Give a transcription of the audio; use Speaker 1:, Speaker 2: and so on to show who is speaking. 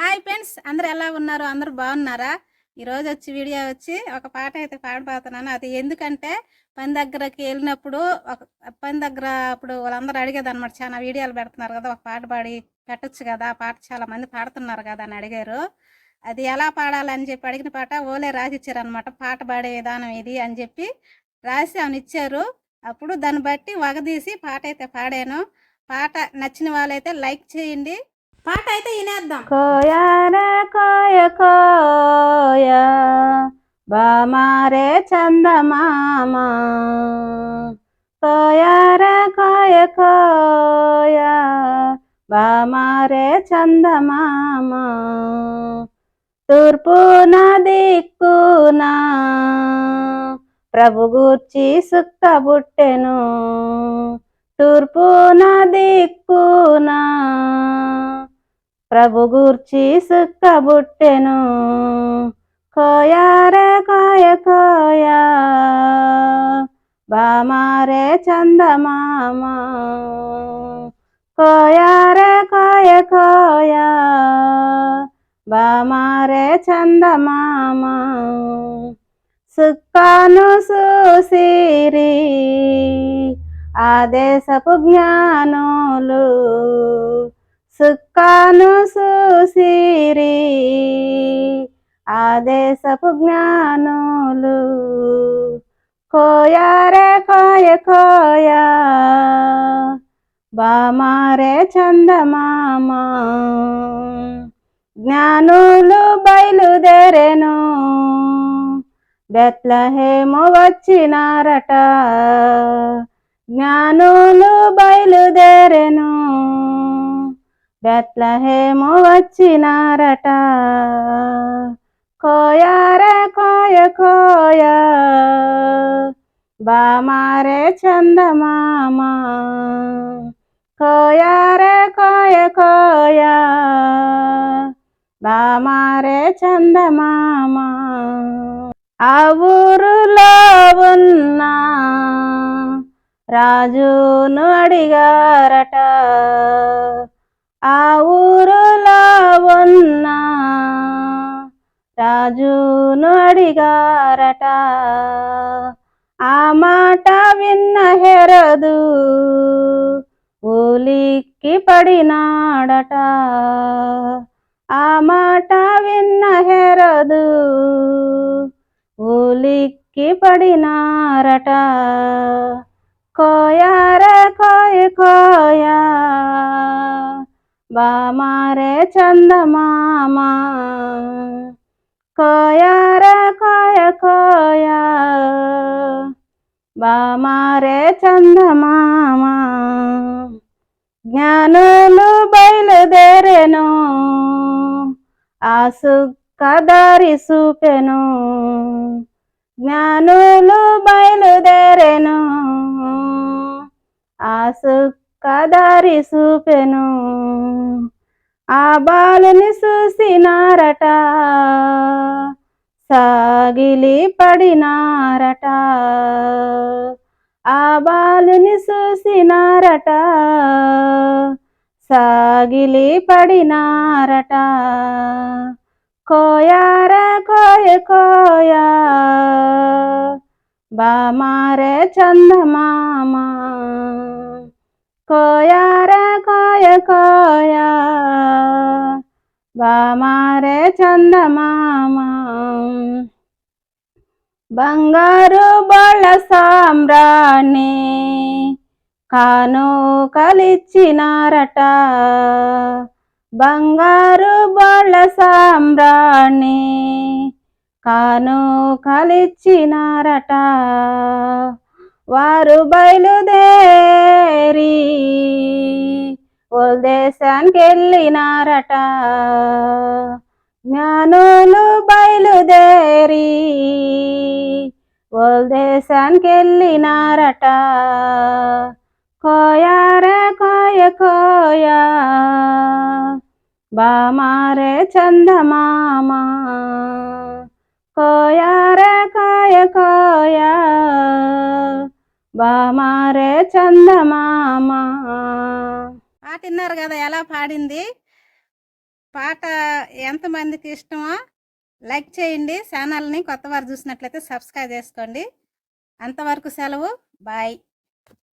Speaker 1: Hi friends, అందరూ ఎలా ఉన్నారు? అందరూ బాగున్నారా? ఈరోజు వీడియో ఒక పాట అయితే పాడబోతున్నాను. అది ఎందుకంటే పని దగ్గరకి వెళ్ళినప్పుడు ఒక పని దగ్గర అప్పుడు వాళ్ళందరూ అడిగేదన్నమాట. చాలా వీడియోలు పెడుతున్నారు కదా, ఒక పాట పాడి పెట్టొచ్చు కదా, ఆ పాట చాలా మంది పాడుతున్నారు కదా అని అడిగారు. అది ఎలా పాడాలని చెప్పి అడిగిన పాట ఓలే రాసిచ్చారనమాట. పాట పాడే విధానం ఇది అని చెప్పి రాసి ఆమె ఇచ్చారు. అప్పుడు దాన్ని బట్టి వగదీసి పాట అయితే పాడాను. పాట నచ్చిన వాళ్ళైతే లైక్ చేయండి. పాట అయితే వినేద్దాం.
Speaker 2: కోయారే కోయ కోయ బామారే చందమామ కోయారే కోయ కోయ బామారే చందమామ తూర్పున దిక్కున ప్రభు గూర్చి సుక్కబుట్టెను తూర్పున దిక్కున ప్రభు గూర్చి సుక్కబుట్టెను కోయారే కోయ కోయ బామారే చందమామ కోయారే కోయ కోయ బామారే చందమామ సుక్కాను చూసిరి ఆ దేశపు జ్ఞానులు సుక్కాను చూసిరి ఆ దేశపు జ్ఞానులు కోయారే కోయ కోయ బామారే చందమామ జ్ఞానులు బయలుదేరెను బెత్లెహేము వచ్చినారట జ్ఞానులు బయలుదేరెను బెత్లెహేము వచ్చినారట కోయారే కోయ కోయ బామారే చందమామ కోయారే కోయ కోయ బామారే చందమామ ఆ ఊరులో ఉన్న రాజును అడిగారట ఆ ఊరులో ఉన్న రాజును అడిగారట ఆ మాట విన్న హెరోదు ఉలిక్కి పడినాడట ఆ మాట విన్న హెరోదు ఉలిక్కి పడినారట కోయారే కోయ కోయ బామారే చందమామ కోయారే కోయ కోయ బామారే చందమామ జ్ఞానులు బయలుదేరెను ఆ సుక్క దారి చూపెను జ్ఞానులు బయలుదేరెను ఆ సుక్క దారి చూపెను ఆ బాలుని చూసినారట సాగిలి పడినారట ఆ బాలుని చూసినారట సాగిలి పడినారట కోయారే కోయ కోయ బామారే చందమామ కోయారే కోయ కోయ బామారే చందమామ బంగారు బళ్ళ సామ్రాణి కానుకలిచ్చినారట బంగారు బళ్ళ సామ్రాణి కానుకలిచ్చినారట వారు బయలుదేరి ఓ దేశానికి వెళ్ళినారట జ్ఞానులు బయలుదేరి ఓ దేశానికి వెళ్ళినారట కోయారే కోయ కోయ బామారే చందమామ కోయారే కోయ కోయ బామారే చందమామ
Speaker 1: పాట విన్నారు కదా ఎలా పాడింది. పాట ఎంతమందికి ఇష్టమో లైక్ చేయండి. ఛానల్ని కొత్త వారు చూసినట్లయితే సబ్స్క్రైబ్ చేసుకోండి. అంతవరకు సెలవు. బాయ్.